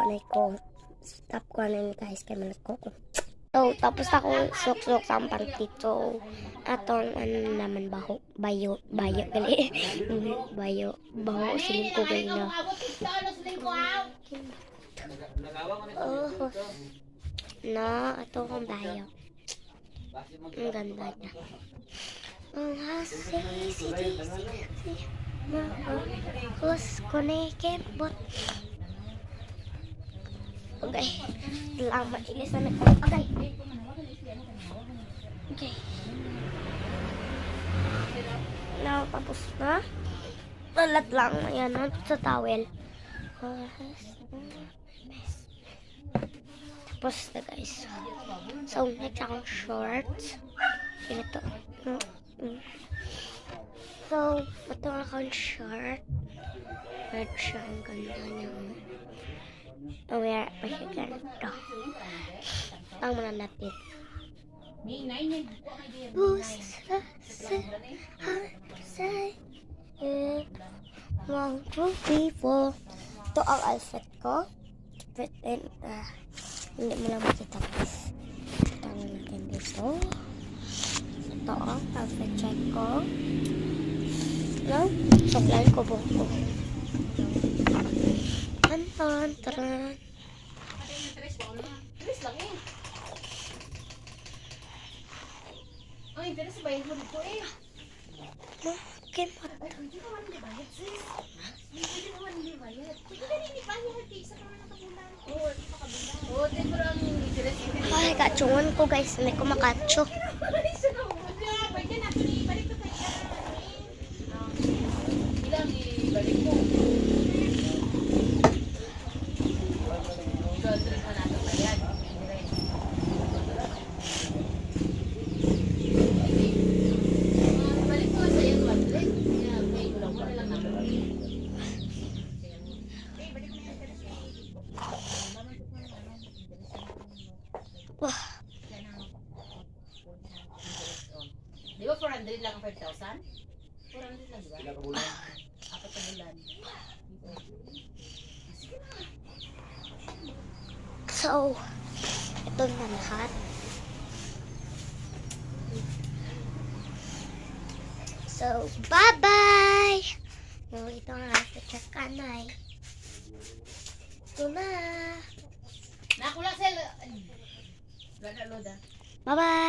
Panay ko. Stop ko na guys. Kaya malag ko. So, tapos ako sok-sok sa pantit. So, atong naman bayo, gali. bayo, silin ko gali na. Oh, na, ito kong bayo. Ang ganda niya. Ang hus konekebot. Okay. Lang mailis na nito. Okay. Okay. Now, tapos na. Balat lang. Ayan, sa towel. Tapos na guys. So, next akong shorts. Ito. So, ito akong short. Red siya. Ang ganda niya. Aware pa siya ganito. Ang muna natin. Ito ang outfit ko. But then, hindi mo lang makita. Tangan natin dito. Ito ang outfit check ko. No? Suklayin ko buhok ko. Taran. Ay, interes bayad mo dito eh. Makin mo ito. Hindi naman di bayad, sis. Hindi naman di bayad. Hindi ka rin ipahihag isa ka naman nakabulan. Oo, hindi pa kabulan. Oo, di ko lang interes. Ay, katsungan ko guys. Hindi ko makatso. Isa na mo. Pwede na. Balik ko tayo. Ilang ibalik mo. Wah. Di ba 400 lang ang 5,000? 400 lang ba? Ilang bulan? 4 na bulan. So, ito na lahat. So, bye-bye! No, ito ang outfit sa kanay. Ito na. Nakula sel. Gana loda. Bye-bye!